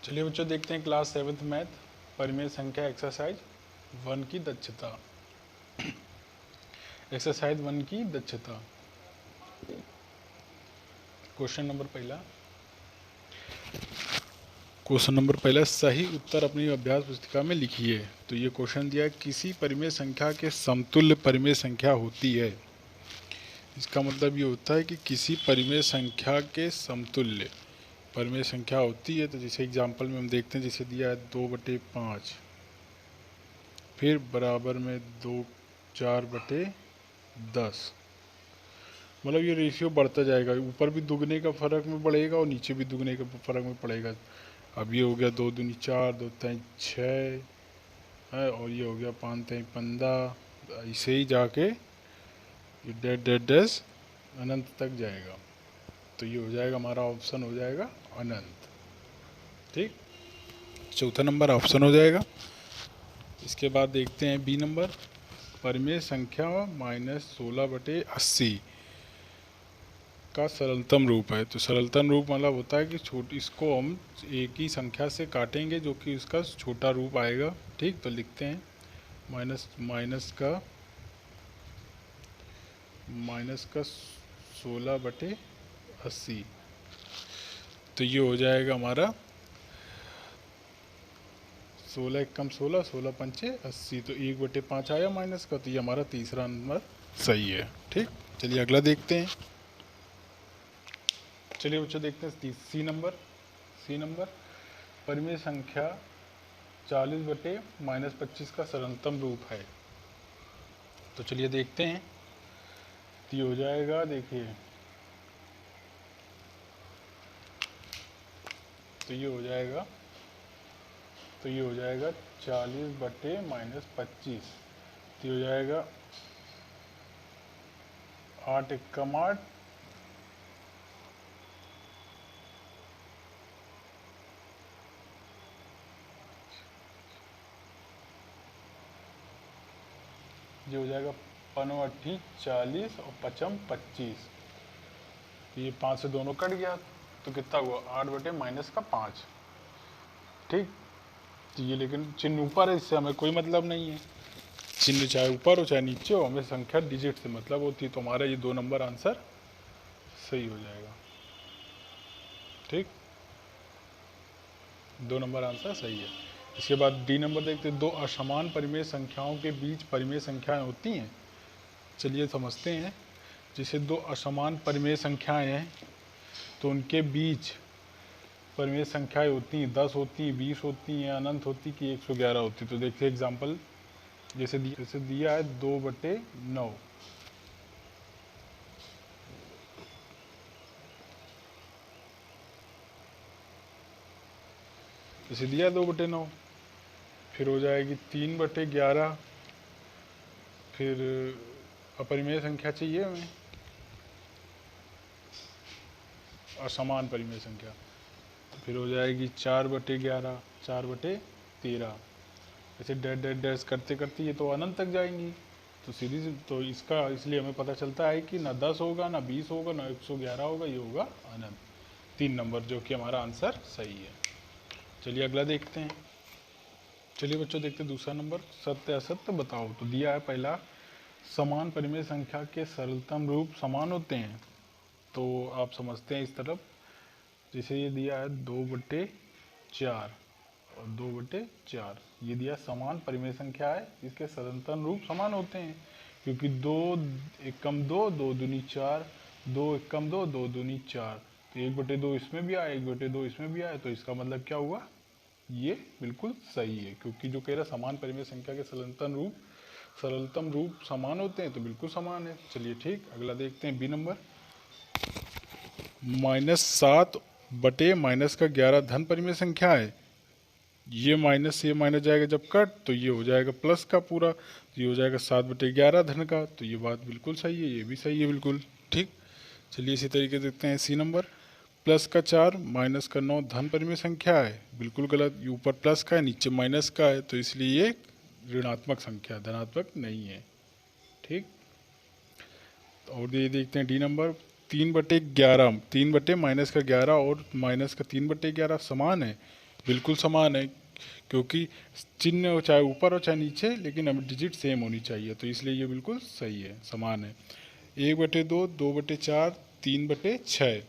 चलिए बच्चों देखते हैं क्लास 7th मैथ परिमेय संख्या एक्सरसाइज 1 की दक्षता। एक्सरसाइज 1 की दक्षता। क्वेश्चन नंबर पहला सही उत्तर अपनी अभ्यास पुस्तिका में लिखिए। तो ये क्वेश्चन दिया है, किसी परिमेय संख्या के समतुल्य परिमेय संख्या होती है। इसका मतलब ये होता है कि किसी परिमेय संख्या के समतुल्य परिमेय संख्या होती है। तो जैसे एग्जाम्पल में हम देखते हैं, जैसे दिया है 2/5, फिर बराबर में 4/10। मतलब ये रेशियो बढ़ता जाएगा, ऊपर भी दुगने का फर्क में बढ़ेगा और नीचे भी दुगने का फर्क में पड़ेगा। अब ये हो गया 2 दूनी 4, 2 3 6 है, और ये हो गया 5 3 15। ऐसे ही जाके ये डैश अनंत तक जाएगा। तो ये हो जाएगा हमारा ऑप्शन, हो जाएगा अनंत। ठीक, चौथा नंबर ऑप्शन हो जाएगा। इसके बाद देखते हैं बी नंबर, परिमेय संख्या -16/80 का सरलतम रूप है। तो सरलतम रूप मतलब होता है कि इसको हम एक ही संख्या से काटेंगे जो कि उसका छोटा रूप आएगा। ठीक, तो लिखते हैं माइनस का 16/80। तो ये हो जाएगा हमारा 16 एकम 16, 16 पंचे 80। तो 1/5 आया माइनस का। तो ये हमारा तीसरा नंबर सही है। ठीक, चलिए अगला देखते हैं। चलिए बच्चों देखते हैं सी नंबर परिमेय संख्या 40/-25 का सरलतम रूप है। तो चलिए देखते हैं। तो ये हो जाएगा, देखिए तो ये हो जाएगा 40/-25। तो ये हो जाएगा 8 एकम 8, ये हो जाएगा 5 40 और 5 25। ये 5 से दोनों कट गया, तो कितना हुआ 8/-5। ठीक, तो ये लेकिन चिन्ह ऊपर है, इससे हमें कोई मतलब नहीं है। चिन्ह चाहे ऊपर हो चाहे नीचे हो, हमें संख्या डिजिट से मतलब होती है। तो हमारा ये 2 नंबर आंसर सही हो जाएगा। ठीक, 2 नंबर आंसर सही है। इसके बाद डी नंबर देखते हैं, 2 असमान परिमेय संख्याओं के बीच परिमेय संख्याएं होती हैं। चलिए समझते हैं। जैसे 2 असमान परिमेय संख्याएं हैं तो उनके बीच परिमेय संख्याएं होती हैं, 10 होती हैं, 20 होती हैं, अनंत होती कि 111 होती। तो देखिए एग्जाम्पल, जैसे दिया है 2/9। जैसे दिया है 2/9, फिर हो जाएगी 3/11। फिर अपरिमेय संख्या चाहिए हमें, असमान परिमेय संख्या। फिर हो जाएगी 4/11, 4/13। ऐसे डैश करते करते ये तो अनंत तक जाएंगी। तो सीधी तो इसका इसलिए हमें पता चलता है कि ना 10 होगा, ना 20 होगा, ना 111 होगा, ये होगा अनंत। 3 नंबर जो कि हमारा आंसर सही है। चलिए अगला देखते हैं। चलिए बच्चों देखते हैं दूसरा नंबर, सत्य असत्य बताओ। तो दिया है पहला, समान परिमेय संख्या के सरलतम रूप समान होते हैं। तो आप समझते हैं इस तरफ, जैसे ये दिया है 2/4 और 2/4, ये दिया समान परिमेय संख्या है, इसके सरलतम रूप समान होते हैं। क्योंकि 2 एकम 2, 2 दूनी 4, 2 एकम 2, 2 दूनी 4। तो 1/2 इसमें भी आया, 1/2 इसमें भी आया। तो इसका मतलब क्या हुआ, ये बिल्कुल सही है। क्योंकि जो कह रहा समान परिमेय संख्या के सरलतम रूप समान होते हैं, तो बिल्कुल समान है। चलिए ठीक, अगला देखते हैं बी नंबर, -7 बटे -11 धन परिमेय संख्या है। ये माइनस से ये माइनस जाएगा जब कट, तो ये हो जाएगा प्लस का पूरा। तो ये हो जाएगा 7/11 धन का। तो ये बात बिल्कुल सही है, ये भी सही है बिल्कुल। ठीक, चलिए इसी तरीके से देखते हैं सी नंबर, +4 -9 धन परिमेय संख्या है। बिल्कुल गलत, ये ऊपर प्लस का है नीचे माइनस का है, तो इसलिए ये ऋणात्मक संख्या, धनात्मक नहीं है। ठीक, और ये देखते हैं डी नंबर, 3/11, 3 बटे -11 और -3/11 समान है। बिल्कुल समान है, क्योंकि चिन्ह हो चाहे ऊपर हो चाहे नीचे, लेकिन अब डिजिट सेम होनी चाहिए, तो इसलिए ये बिल्कुल सही है, समान है। 1/2, 2/4, 3/6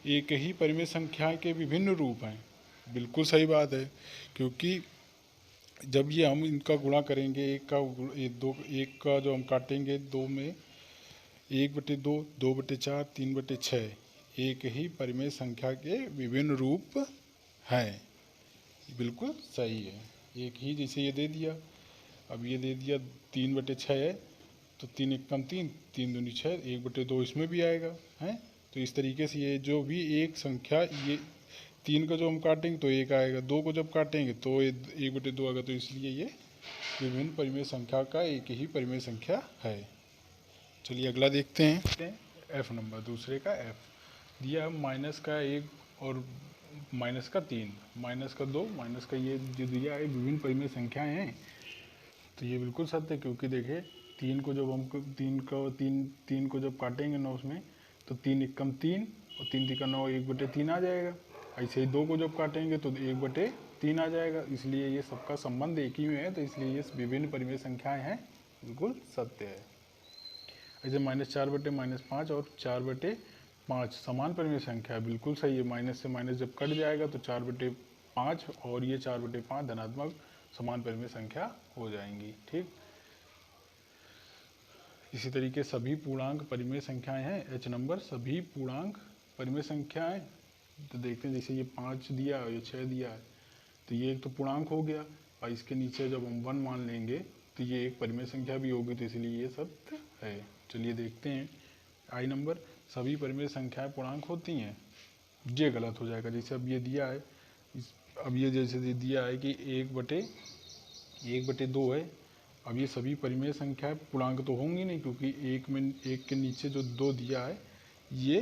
एक ही परिमेय संख्या के विभिन्न रूप हैं। बिल्कुल सही बात है, क्योंकि जब ये हम इनका गुणा करेंगे, एक का जो हम काटेंगे दो में, 1/2, 2/4, 3/6 एक ही परिमेय संख्या के विभिन्न रूप हैं। बिल्कुल सही है, एक ही, जैसे ये दे दिया, अब ये दे दिया 3/6 है, तो 3 एकम 3, 3 दूनी 6, 1/2 इसमें भी आएगा है। तो इस तरीके से ये जो भी एक संख्या, ये 3 का जो हम काटेंगे तो 1 आएगा, 2 को जब काटेंगे तो 1/2 आएगा, तो इसलिए ये विभिन्न परिमेय संख्या का एक ही परिमेय संख्या है। चलिए अगला देखते हैं। एफ नंबर, दूसरे का एफ दिया, माइनस का 1 और माइनस का 3, माइनस का 2, माइनस का ये जो दिया है विभिन्न परिमेय संख्याएं हैं, तो ये बिल्कुल सत्य है, क्योंकि देखिए 3 को जब हम 3 को जब काटेंगे 9 में, तो 3 एकम 3 और 3 तिका 9, 1/3 आ जाएगा। ऐसे ही 2 को जब काटेंगे तो 1/3 आ जाएगा, इसलिए ये सबका संबंध एक ही में है, तो इसलिए ये विभिन्न परिमेय संख्याएं हैं, बिल्कुल सत्य है। ऐसे -4/-5 और 4/5 समान परिमेय संख्या है, बिल्कुल सही है। माइनस से माइनस जब कट जाएगा तो 4/5 और ये 4/5 धनात्मक समान परिमेय संख्या हो जाएंगी, ठीक। इसी तरीके सभी पूर्णांक परिमेय संख्याएं हैं, एच नंबर सभी पूर्णांक परिमेय संख्याएं। तो देखते हैं, जैसे ये 5 दिया और ये 6 दिया है, तो ये एक तो पूर्णांक हो गया, और इसके नीचे जब हम 1 मान लेंगे तो ये एक परिमेय संख्या भी होगी, तो इसलिए ये सत्य है। चलिए देखते हैं, आई नंबर सभी परिमेय संख्याएं पूर्णांक होती हैं, ये गलत हो जाएगा। जैसे अब ये दिया है, अब ये जैसे दिया है कि 1/2 है, अब ये सभी परिमेय संख्याएं पूर्णांक तो होंगी नहीं, क्योंकि एक के नीचे जो 2 दिया है, ये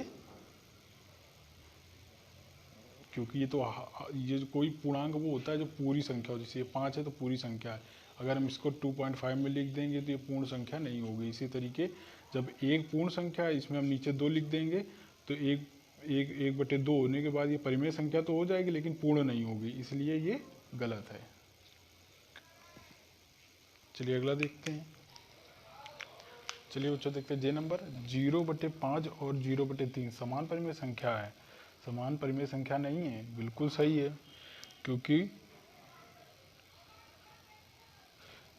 क्योंकि ये जो कोई पूर्णांक वो होता है जो पूरी संख्या हो, जैसे ये 5 है तो पूरी संख्या है, अगर हम इसको 2.5 में लिख देंगे तो ये पूर्ण संख्या नहीं होगी। इसी तरीके जब एक पूर्ण संख्या है, इसमें हम नीचे 2 लिख देंगे, तो 1/2 होने के बाद ये परिमेय संख्या तो हो जाएगी, लेकिन पूर्ण नहीं होगी, इसलिए ये गलत है। चलिए अगला देखते हैं। चलिए बच्चों देखते हैं, जे नंबर 0/5 और 0/3 समान परिमेय संख्या है, समान परिमेय संख्या नहीं है, बिल्कुल सही है, क्योंकि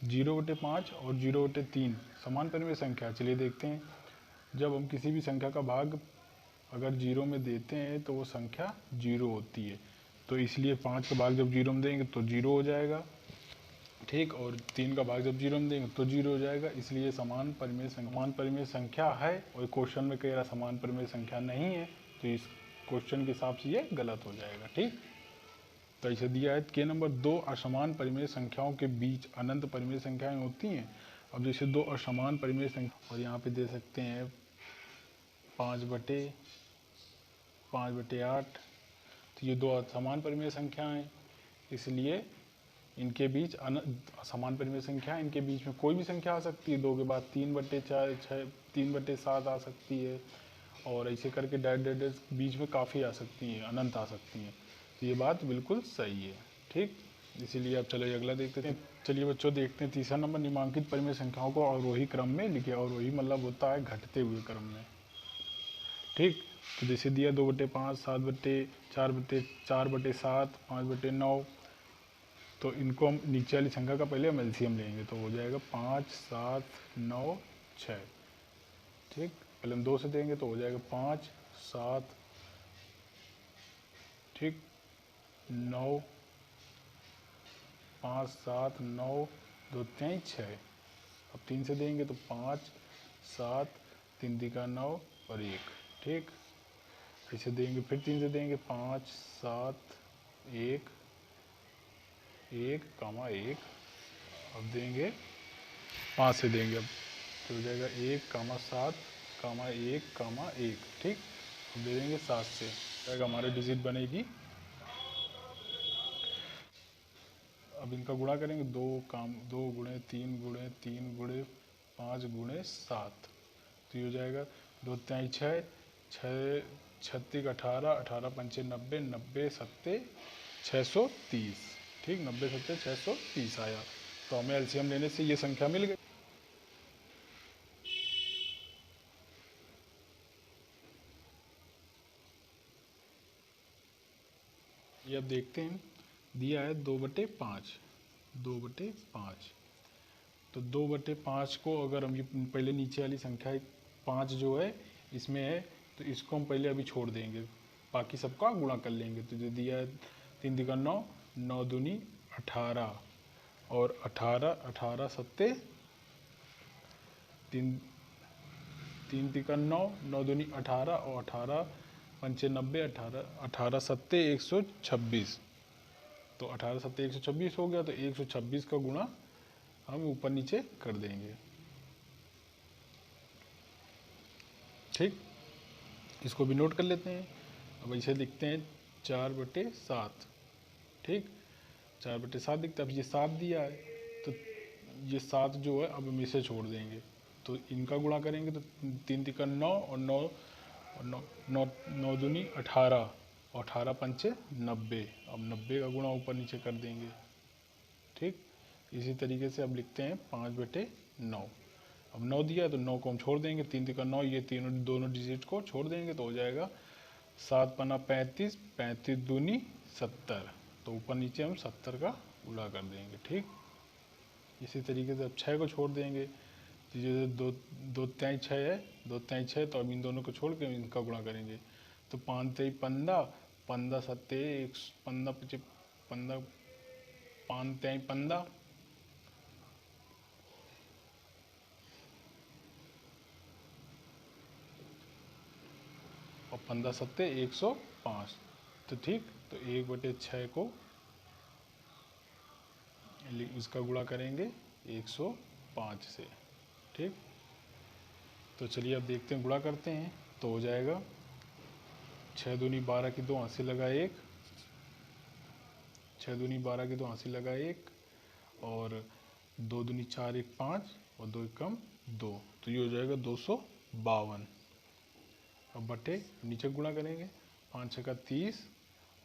0/5 और 0/3 समान परिमेय संख्या। चलिए देखते हैं, जब हम किसी भी संख्या का भाग अगर 0 में देते हैं तो वो संख्या 0 होती है, तो इसलिए 5 का भाग जब 0 में देंगे तो 0 हो जाएगा, ठीक, और 3 का भाग जब 0 में देंगे तो 0 हो जाएगा, इसलिए समान परिमेय संख्या है, और क्वेश्चन में कह रहा समान परिमेय संख्या नहीं है, तो इस क्वेश्चन के हिसाब से ये गलत हो जाएगा, ठीक। तो ऐसे दिया है के नंबर 2 असमान परिमेय संख्याओं के बीच अनंत परिमेय संख्याएं होती हैं। अब जैसे 2 असमान परिमेय संख्या, और यहाँ पे दे सकते हैं 5/8, तो ये 2 असमान परिमेय संख्याएं हैं, इसलिए इनके बीच समान परिमेय संख्या, इनके बीच में कोई भी संख्या आ सकती है, 2 के बाद 3/4, 6, 3/7 आ सकती है, और ऐसे करके डैड बीच में काफ़ी आ सकती हैं, अनंत आ सकती हैं, तो ये बात बिल्कुल सही है, ठीक। इसीलिए अब चलो अगला देखते हैं। चलिए बच्चों देखते हैं तीसरा नंबर, निम्नांकित परिमेय संख्याओं को अवरोही क्रम में लिखे, अवरोही मतलब होता है घटते हुए क्रम में, ठीक। तो जैसे दिया 2/5, 4/7, 5/9, तो इनको हम नीचे वाली संख्या का पहले हम एलसीएम लेंगे, तो हो जाएगा 5, 7, 9, 6, ठीक। पहले हम 2 से देंगे तो हो जाएगा 5, 7, ठीक, 9, 5, 7, 9, 2 3 6। अब 3 से देंगे तो 5, 7, 3 तिका 9 और 1, ठीक। ऐसे देंगे, फिर 3 से देंगे 5, 7, 1, 1, 1। अब देंगे 5 से देंगे, अब तो हो जाएगा 1, 7, 1, 1, ठीक। अब दे देंगे 7 से, जाएगा हमारी डिजिट बनेगी। अब इनका गुणा करेंगे, 2 गुणे 3 गुणे 3 गुणे 5 गुणे 7, तो ये हो जाएगा 2 3 6, 6 छत्तीस 18, 18 पंचे 90, 90 सत्ते 630। ठीक, 90 सत्ते 630 आया। तो हमें एलसीएम लेने से ये संख्या मिल गई। ये अब देखते हैं, दिया है 2/5, 2/5। तो 2/5 को अगर हम ये पहले नीचे वाली संख्या 5 जो है इसमें है, तो इसको हम पहले अभी छोड़ देंगे, बाकी सबका गुणा कर लेंगे। तो जो दिया है 3 तिका 9, 9 दूनी 18, और 18, 18 सत्ते 3, 3 तिका 9, 9 दूनी 18, और 18 पंचे 90, 18, 18 सत्ते 126। तो 18 सत्ते 126 हो गया। तो 126 का गुणा हम ऊपर नीचे कर देंगे। ठीक, इसको भी नोट कर लेते हैं। अब इसे लिखते हैं 4/7। ठीक, 4/7 दिखता है। अब ये 7 दिया है, तो ये 7 जो है अब हम इसे छोड़ देंगे। तो इनका गुणा करेंगे तो 3 तिका 9, और 9, और 9, 9, 9 दूनी 18, और 18 पंचे 90। अब 90 का गुणा ऊपर नीचे कर देंगे। ठीक, इसी तरीके से अब लिखते हैं 5/9। अब 9 दिया तो 9 को हम छोड़ देंगे, 3 तिका 9, ये तीनों दोनों डिजिट को छोड़ देंगे तो हो जाएगा 7 पन्ना 35, 35 दूनी 70। तो ऊपर नीचे हम 70 का गुणा कर देंगे। ठीक, इसी तरीके से अब 6 को छोड़ देंगे। तो ये दो दो त्याई 6 है, 2 त्याई 6, तो अब इन दोनों को छोड़ के इनका गुणा करेंगे। तो 5 तेई 15, 15 सत्ते 15 पचे 15, 5 त्याई 15, और 15 सत्ते 105। तो ठीक, तो 1/6 को इसका गुणा करेंगे 105 से। ठीक, तो चलिए अब देखते हैं, गुणा करते हैं। तो हो जाएगा 6 दूनी 12 की 2 80 लगा 1, 6 दूनी 12 की 2 80 लगा 1, और 2 दूनी 4 1 5, और 2 एकम 2। तो ये हो जाएगा 252। अब बटे नीचे गुणा करेंगे, 5 6 का 30,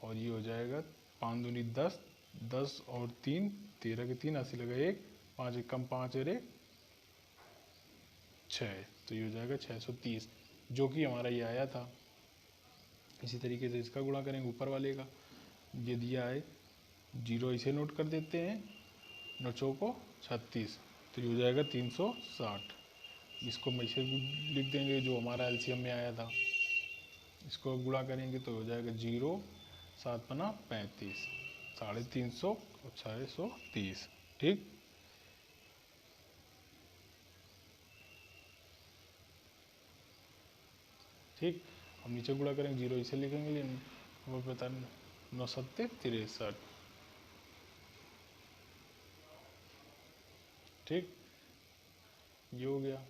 और ये हो जाएगा 5 दूनी 10, 10 और 3 13 के 3 80 लगा 1, 5 एकम 5 और 1 6। तो ये हो जाएगा 630, जो कि हमारा ये आया था। इसी तरीके से इसका गुणा करेंगे ऊपर वाले का। ये दिया है 0, इसे नोट कर देते हैं, 9 चौको 36। तो ये हो जाएगा 360। इसको हम ऐसे लिख देंगे जो हमारा एलसीएम में आया था। इसको गुणा करेंगे तो हो जाएगा 0, 7 पना 35, 350 और 630। ठीक, ठीक, हम नीचे गुणा करेंगे, 0 इसे लिखेंगे, वो पता 9 सत्ते 63। ठीक, ये हो गया।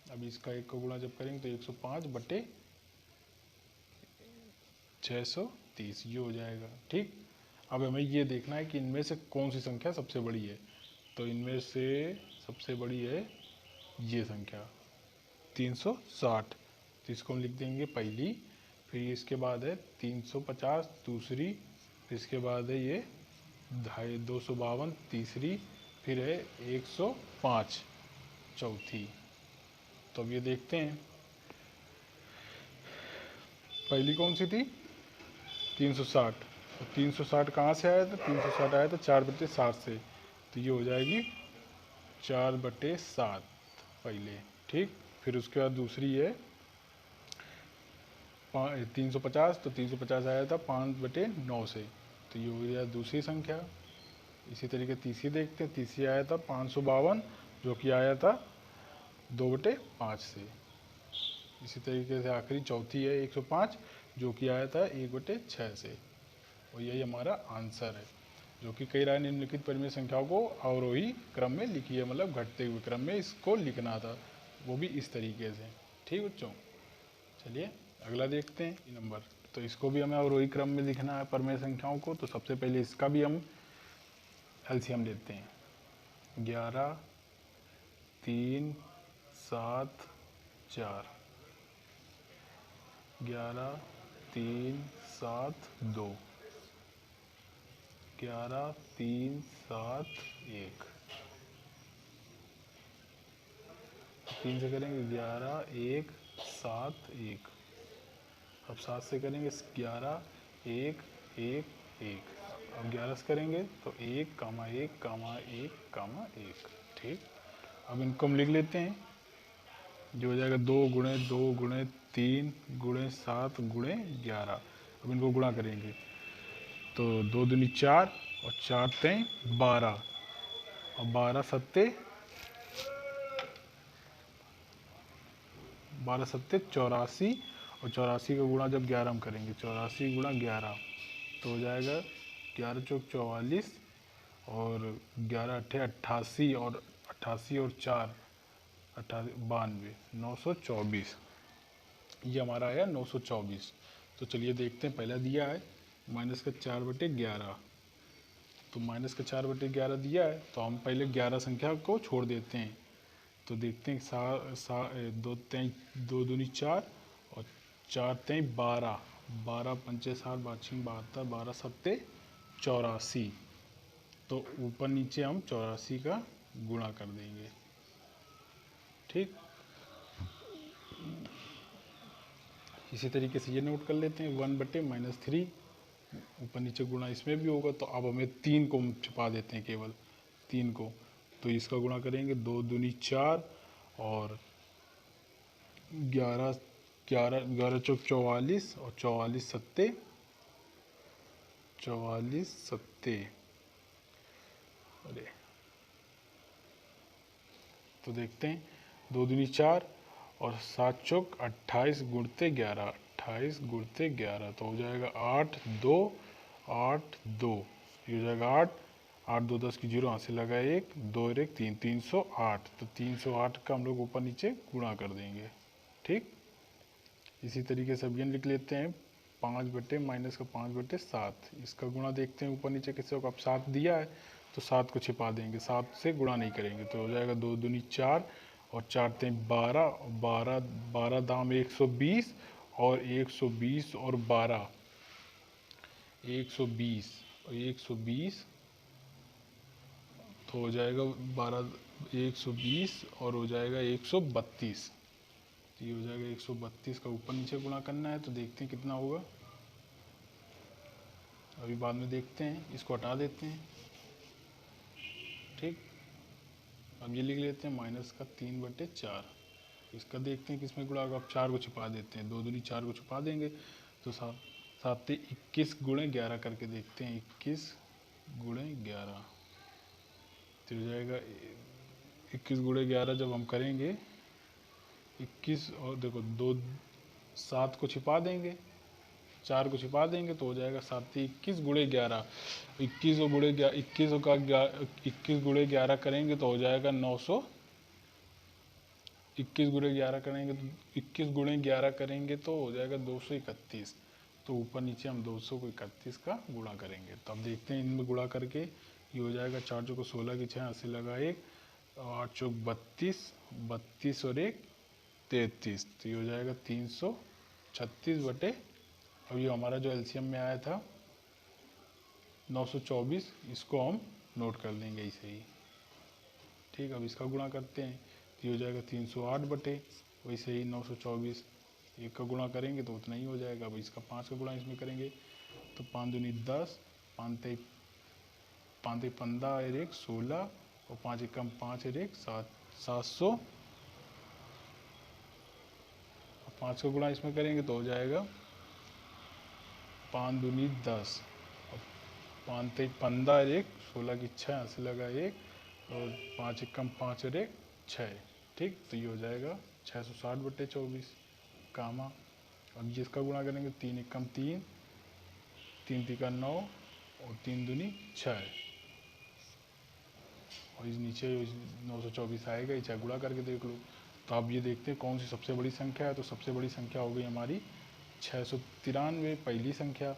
अब इसका एक का गुणा जब करेंगे तो 105/630 ये हो जाएगा। ठीक, अब हमें ये देखना है कि इनमें से कौन सी संख्या सबसे बड़ी है। तो इनमें से सबसे बड़ी है ये संख्या 360। तो इसको हम लिख देंगे पहली, फिर इसके बाद है 350 दूसरी, फिर इसके बाद है ये 252 तीसरी, फिर है 105 चौथी। तो अब ये देखते हैं, पहली कौन सी थी 360। तो 360 कहाँ से आया था, 360 आया था 4/7 से। तो ये हो जाएगी 4/7 पहले। ठीक, फिर उसके बाद दूसरी है 350। तो 350 आया था 5/9 से। तो ये हो गया दूसरी संख्या। इसी तरीके तीसरी देखते हैं, तीसरी आया था 552, जो कि आया था 2/5 से। इसी तरीके से आखिरी चौथी है 105, जो कि आया था 1/6 से। और यही हमारा आंसर है, जो कि कई राय निम्नलिखित परिमेय संख्याओं को अवरोही क्रम में लिखी है, मतलब घटते हुए क्रम में इसको लिखना था, वो भी इस तरीके से। ठीक बच्चों, चलिए अगला देखते हैं नंबर। तो इसको भी हमें अवरोही क्रम में लिखना है परिमेय संख्याओं को। तो सबसे पहले इसका भी हम एलसीएम लेते हैं, 11 3 7 4, 11 3 7 2, 11 3 7 1, 3 से करेंगे 11 1 7 1, अब 7 से करेंगे 11 1 1 1, अब 11 से करेंगे तो 1 कामा 1 कामा 1 कामा 1। ठीक, अब इनको हम लिख लेते हैं, जो हो जाएगा 2 गुणे 2 गुणे 3 गुणे 7 गुणे 11। अब इनको गुणा करेंगे तो 2 दूनी 4 और 4 तें 12 और 12 सत्ते 84 और 84 का गुणा जब 11 हम करेंगे, 84 गुणा 11 तो हो जाएगा 11 चौक 44 और 11 अट्ठे 88 और 88 और 4 92 924, ये हमारा आया 924। तो चलिए देखते हैं, पहला दिया है माइनस का 4/11, तो माइनस का 4/11 दिया है तो हम पहले 11 संख्या को छोड़ देते हैं। तो देखते हैं 2 दूनी 4 और 4 तें 12, 12 पंचे 60 बाछी 72, 12 सत्ते 84, तो ऊपर नीचे हम 84 का गुणा कर देंगे। ठीक, इसी तरीके से ये नोट कर लेते हैं 1/-3, ऊपर नीचे गुणा इसमें भी होगा। तो अब हमें 3 को छुपा देते हैं, केवल 3 को, तो इसका गुणा करेंगे 2 दूनी 4 और 11 11 चौक 44 और 44 सत्ते, अरे तो देखते हैं 2 दूनी 4 और 7 चौक 28 गुणते 11, 28 गुणते 11 तो हो जाएगा 8 2 8 2, ये हो जाएगा 8 8 2 10 की 0, यहाँ से लगा 1 2 1 3 308, तो 308 का हम लोग ऊपर नीचे गुणा कर देंगे। ठीक, इसी तरीके से अभियन लिख लेते हैं 5/-7, इसका गुणा देखते हैं ऊपर नीचे किससे होगा। अब 7 दिया है तो 7 को छिपा देंगे, 7 से गुणा नहीं करेंगे, तो हो जाएगा 2 दूनी 4 और 4 तें 12, 12 12 दाम 120 और 120 और 12 120 और 120, तो हो जाएगा 12 120 और हो जाएगा 132, ये हो जाएगा 132 का ऊपर नीचे गुणा करना है। तो देखते हैं कितना होगा, अभी बाद में देखते हैं, इसको हटा देते हैं। ठीक, अब ये लिख लेते हैं माइनस का 3/4, इसका देखते हैं किसमें गुणा होगा। अब 4 को छुपा देते हैं, 2 दूनी 4 को छुपा देंगे तो 7 21 गुणे 11 करके देखते हैं, 21 गुणे 11 तो हो जाएगा 21 गुणे 11 जब हम करेंगे 21 और देखो 2 7 को छिपा देंगे, 4 को छिपा देंगे तो हो जाएगा 7 21 गुणे 11, 21 और गुणे 21 का 21 गुणे 11 करेंगे तो हो जाएगा 900, 21 गुणे 11 करेंगे तो 21 गुणे 11 करेंगे तो हो जाएगा 231, तो ऊपर नीचे हम 200 को 31 का गुणा करेंगे। तो अब देखते हैं इनमें गुणा करके ये हो जाएगा 4 चौको 16 की 6 80 लगा 1 और 8 चौक 32 32 और 1 33, तो ये हो जाएगा 336 अब ये हमारा जो एलसीएम में आया था 924, इसको हम नोट कर देंगे ऐसे ही। ठीक, अब इसका गुणा करते हैं तो ये हो जाएगा 308 वैसे ही 924, एक का गुणा करेंगे तो उतना ही हो जाएगा। अब इसका 5 का गुणा इसमें करेंगे तो 5 दूनी 10, 5 15 और 1 16 और 5 एकम 5 और 1 700, 5 का गुणा इसमें करेंगे तो हो जाएगा 5 दूनी 10 और 5 तेईस 15 और 1 16 की 6 80 लगा 1 और 5 एकम 5 और 1 6। ठीक, तो ये हो जाएगा 660/24 कामा। अब जिसका गुणा करेंगे 3 एकम 3 3 तिका 9 और 3 दूनी 6 और इस नीचे 924 आएगा, इसे गुणा करके देख लो। तो अब ये देखते हैं कौन सी सबसे बड़ी संख्या है। तो सबसे बड़ी संख्या हो गई हमारी 693, पहली संख्या।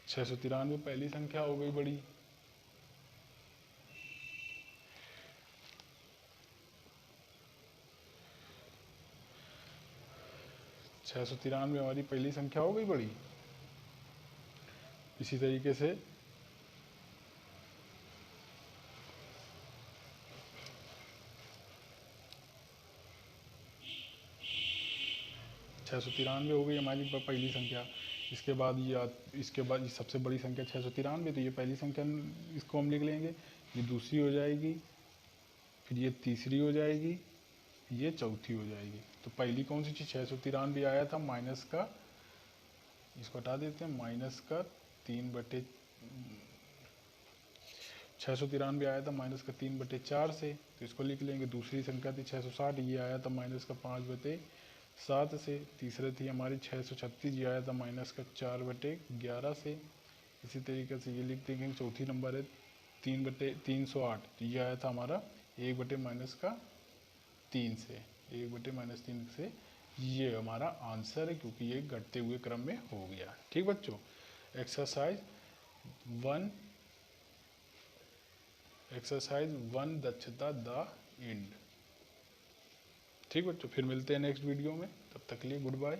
693 पहली संख्या हो गई बड़ी। 693 हमारी पहली संख्या हो गई बड़ी। इसी तरीके से 693 हो गई हमारी पहली संख्या। इसके बाद ये सबसे बड़ी संख्या 693, तो ये पहली संख्या इसको हम लिख लेंगे, ये दूसरी हो जाएगी, फिर ये तीसरी हो जाएगी, ये चौथी हो जाएगी। तो पहली कौन सी चीज़ 693 आया था माइनस का, इसको हटा देते हैं, माइनस का 3/, 693 आया था माइनस का 3/4 से, तो इसको लिख लेंगे। दूसरी संख्या थी 660, ये आया था माइनस का 5/7 से। तीसरे थी हमारी 636, ये आया था माइनस का 4/11 से। इसी तरीके से ये लिख देंगे। चौथी नंबर है 3/308, तो ये आया था हमारा 1/-3 से, 1/-3 से। ये हमारा आंसर है, क्योंकि ये घटते हुए क्रम में हो गया। ठीक बच्चों, एक्सरसाइज 1 दक्षता द एंड। ठीक बच्चों, फिर मिलते हैं नेक्स्ट वीडियो में, तब तक के लिए गुड बाय।